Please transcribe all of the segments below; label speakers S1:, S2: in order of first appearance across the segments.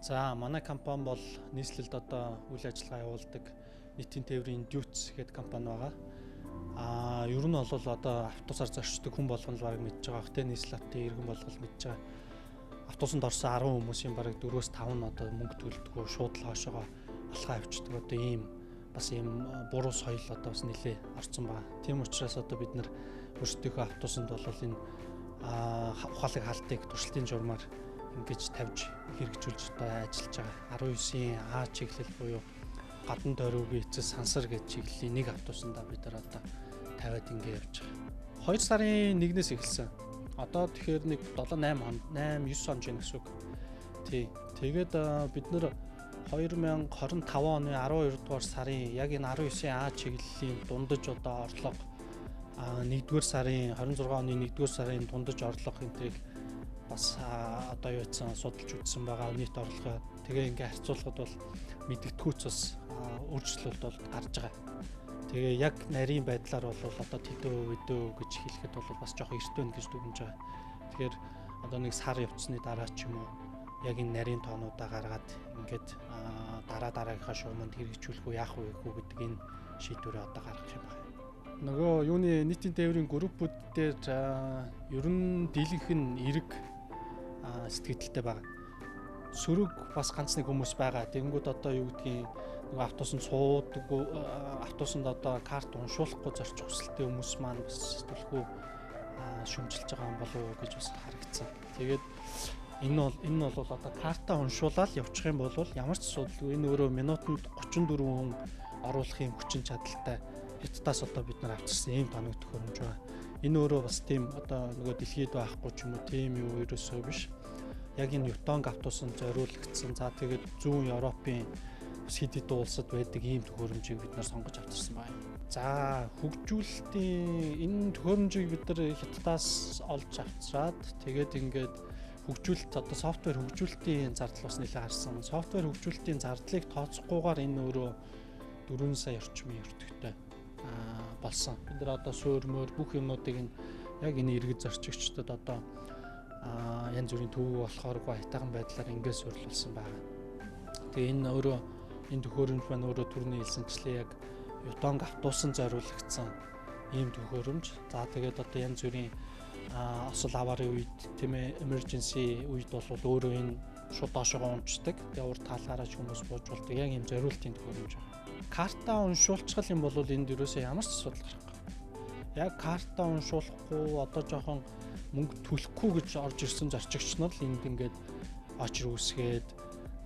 S1: За манай компани бол нийслэлд одоо үйл ажиллагаа явуулдаг нийтийн тээврийн Duty гэдэг компани байгаа. Ер нь бол одоо автобусаар зорчдог хүн болгон л баг мэдж байгаа. Тэ нийслэл автын иргэн болгол мэдж байгаа. Автобусанд орсон 10 хүмүүсийн бараг 4-5 нь одоо мөнгө төлдөггүй шууд л хоошоогоо алхаа авчдаг. Одоо ийм бас ийм буруу соёл одоо бас нэлээ орцсон байгаа. Тийм учраас одоо бид нар өөрсдийнхөө автобусанд бол энэ ухаалаг хаалтыг туршилтын журмаар ингэж тавьж хэрэгжүүлж одоо ажиллаж байгаа. 19-ийн А чиглэл буюу гадна дөрөвгийн эцэс сансар гэж чиглэлийн нэг автобусанда бид нар одоо тавиад ингэ явж байгаа. 2 сарын 1-ээс эхэлсэн. Одоо тэгэхээр нэг 7-8 хоног 8-9 хоног гэсэн үг. Тий. Тэгээд бид нэр 2025 оны 12 дугаар сарын яг энэ 19-ийн А чиглэлийн дундаж одоо орлого 1-р сарын 26 оны 1-р сарын дундаж орлого энтрийг бас одоо юу гэсэн судалж үзсэн байгаа нийт орлогоо. Тэгээ ингээ харьцуулахад бол мэдгэдэггүйц бас өөрчлөлт бол гарч байгаа. Тэгээ яг нарийн байдлаар бол одоо төдөө гэж хэлэхэд бол бас жоох эрт байна гэж дүгнэж байгаа. Тэгэхээр одоо нэг сар явцсны дараа ч юм уу яг энэ нарийн тоонуудаа гаргаад ингээд дараагийнхаа шугамд хэрэгжүүлэх үү яах вэ гэдэг энэ шийдвэрээ одоо гаргах юм байна. Нөгөө юуны нийтийн тээврийн группүүд дээр ер нь дийлэнх нь эрг сэтгэлдэлтэй байгаа. Сөрөг бас ганц нэг хүмүүс байгаа. Тэнгүүд одоо юу гэдгийг нөгөө автобусанд суудаг, автобусанд одоо карт уншуулахгүй зорчих хүсэлтэй хүмүүс маань бас төлхөө шүмжилж байгаа юм болов уу гэж бас харагдсан. Тэгээд энэ бол одоо картаа уншуулаад явчих юм бол ямар ч асуудалгүй энэ өөрөө минутанд 34 хүн оруулах юм хүчин чадалтай хятадаас одоо бид нар авчирсан ийм тоног төхөөрөмж байгаа. Энэ өөрөө бас тийм одоо нөгөө дэлхийд байхгүй ч юм уу тийм юу ерөөсөө биш. Яг энэ Ютонг автобусанд зориулагдсан. За тэгээд зүүн Европын хэд хэдэн улсад байдаг ийм төхөөрөмжийг бид нар сонгож авчирсан байна. За хөгжүүлэлтийн энэ төхөөрөмжийг бид нар хятадаас олж авчираад тэгээд ингээд хөгжүүлэлт одоо софтвер хөгжүүлэлтийн зардал бас нэлээд харсан. Софтвер хөгжүүлэлтийн зардлыг тооцохгүйгээр энэ өөрөө 4 сая орчмын өртөгтэй болсон. Бид нар одоо суурьмөр бүх юмнуудыг яг энэ иргэд зорчигчдод одоо янз бүрийн төв болохооргүй айтайхан байдлаар ингээд суурилсан байгаа. Тэгээ энэ өөрөө энэ төхөөрөмж маань өөрөө түрүүний хэлсэнчлээ яг Ютонг автобусанд зориулагдсан ийм төхөөрөмж. За тэгээд одоо янз бүрийн осол аваарын үед тийм ээ emergency үед бол өөрөө энэ шууд доошоо унцдаг. Тэгээ урд талаараа ч хүмүүс бууж болдог. Яг ийм зориултын төхөөрөмж байна. Картаа уншуулчих юм бол энд юусоо ямар ч асуудал гарахгүй. Яг картаа уншуулахгүй одоо жоохон мөнгө төлөхгүй гэж орж ирсэн зорчигч нар л энд ингээд очир үсгээд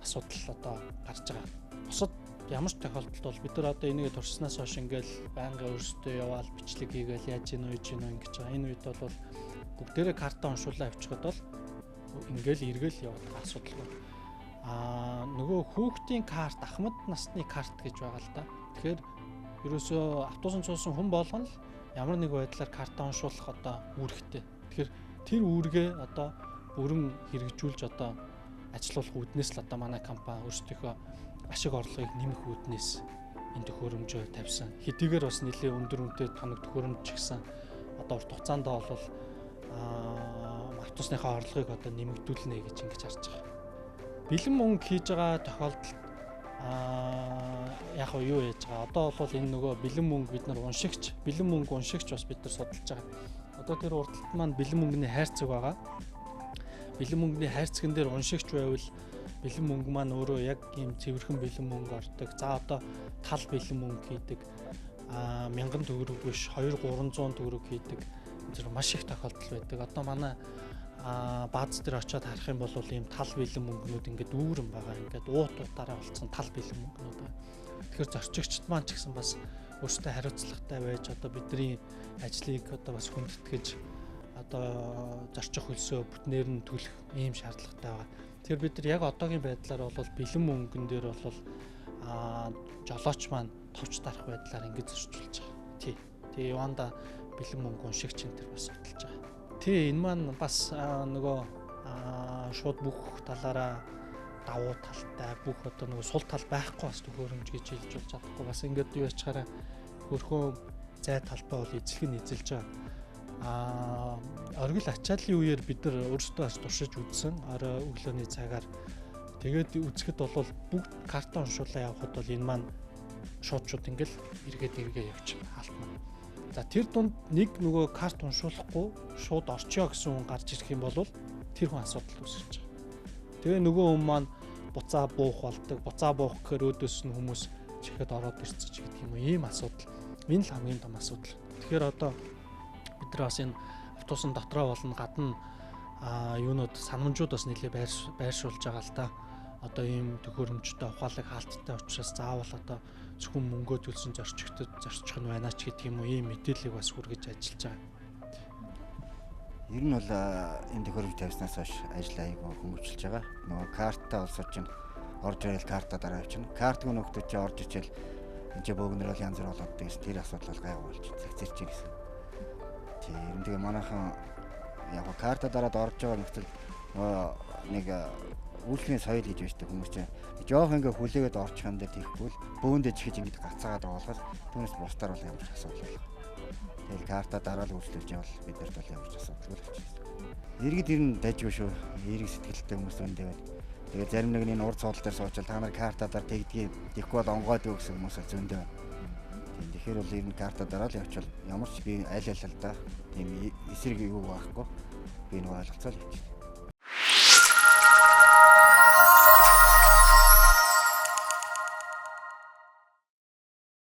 S1: асуудал одоо гарч байгаа. Бусад ямар ч тохиолдолд бол бид нар одоо энийг туршснаас хойш ингээл байнгын өөрсдөө яваал бичлэг хийгээл яаж ийн үеж ийн ингэж байгаа. Энэ үед бол бүгдээрээ картаа уншуулаа авчихад бол ингээл эргэл явах асуудалгүй. Нөгөө хүүхдийн карт, ахмад насны карт гэж байгаа л да. Тэгэхээр ерөөсөө автобусанд суусан хүн болгоно л ямар нэг байдлаар картаа уншуулах одоо үүрэгтэй. Тэгэхээр тэр үүргээ одоо бүрэн хэрэгжүүлж одоо ажиллах үүднээс л одоо манай компани өөрсдийнхөө ашиг орлогыг нэмэх үүднээс энэ төхөөрөмжөө тавьсан. Хэдийгээр бас нэлээд өндөр үнэтэй тоног төхөөрөмж гэсэн одоо урт хугацаанд бол автобусныхаа орлогыг одоо нэмэгдүүлнэ гэж ингэж харж байгаа. Бэлэн мөнгө хийж байгаа тохиолдолд яг юу яаж байгаа. Одоо бол энэ нөгөө бэлэн мөнгө бид нар уншигч, бэлэн мөнгө уншигч бас бид нар судалж байгаа. Одоо тэр урдталт маань бэлэн мөнгөний хайрцаг байгаа. Бэлэн мөнгөний хайрцагн дээр уншигч байвал бэлэн мөнгө маань өөрөө яг ийм цэвэрхэн бэлэн мөнгө ордог. За одоо тал бэлэн мөнгө хийдэг. 1000 төгрөг биш 200-300 төгрөг хийдэг. Тэр маш их тохиолдол байдаг. Одоо манай бааз дээр очиод харах юм бол ийм тал бэлэн мөнгнүүд ингээд дүүрэн байгаа. Ингээд уутуудаараа болцсон тал бэлэн мөнгнүүд байна. Тэгэхээр зорчигчд маань ч гэсэн бас өөрсдөө хариуцлагатай байж одоо бидний ажлыг одоо бас хүндэтгэж одоо зорчих хөлсөө бүтнээр нь төлөх ийм шаардлагатай байгаа. Тэгэхээр бид нар яг одоогийн байдлаар бол бэлэн мөнгөн дээр бол жолооч маань товч дарах байдлаар ингэж зорчулж байгаа. Тий. Тэгээ Яванда бэлэн мөнгө уншигч энэ төр бас судалж байгаа. Тий, энэ маань бас нөгөө шууд бүх талаараа давуу талтай бүх одоо нөгөө сул тал байхгүй бас төхөөрөмж гэж хэлж болж чадахгүй. Бас ингээд юу ячаараа хөрхөө зай талбай бол эзлэх нь эзэлж байгаа. Оргил ачааллын үеэр бид нар өөрсдөө бас туршиж үзсэн. Орой өглөөний цагаар Тэгээд үзэхэд бол бүгд карта уншуулаа явахад бол энэ маань шуудшууд ингээл эргээ явчих хаалтна. За тэр дунд нэг нөгөө карт уншуулахгүй шууд орчё гэсэн хүн гарч ирэх юм бол тэр хүн асуудал үүсэж байгаа. Тэгээ нөгөө хүн маань буцаа буух болдог. Буцаа буух гэхээр өөдөөс нь хүмүүс чихэд ороод ирчих гэдэг юм уу. Ийм асуудал. Энэ л хамгийн том асуудал. Тэгэхээр одоо бид нар бас энэ автобусын дотроо болон гадна юунууд санамжууд бас нэлээд байршуулж байгаа л да. Одоо ийм төхөөрөмжтэй ухаалаг хаалттай учраас заавал одоо зөвхөн мөнгөө төлсөн зорчигчд зорчих нь байна ч гэдэг юм уу. Ийм мэдээллийг бас хүргэж ажиллаж байгаа.
S2: Ер нь бол энэ төхөөрөмж тавьснаас хойш ажил аягүй хүмүүжүүлж байгаа. Нөгөө картаа олсож чинь орж ирэл карта дараа явчихна. Картг нөхдөд чи орж ичээл энэ ч бөөгнөр бол янз бүр болоод тэгс тэр асуудал бол гайгүй болж зэгцэрч гэсэн. Тийм тэгээ манайхан яг карта дараад орж байгаа нөхцөл нэг үйлчлэгийн соёл гэж байна шүү дээ хүмүүс чинь. Жоох ингээ хүлээгээд орчих юм дээр тийхгүй л бөөндөө чихэж ингээ гацаагаад байгаа болохоос түүнээс бусдаар бол ямар ч асуудал байна. Тэгэл карта дараал үйлчлүүлж явал бидэрт бол ямар ч асуудал болчихсон. Иргэд ер нь дайжгүй шүү. Эерэг сэтгэлтэй хүмүүс үндэ байл. Тэгээ зарим нэг нь урд цоолол дээр суучвал та нар картадаар тэгдгийг тийхгүй бол онгойдгүй гэсэн хүмүүс зөндөө. Тэгэхээр бол ер нь карта дараал явчвал ямар ч би аль аль да тийм эсрэг юу байхгүй би нэг ойлголцоо л явчих.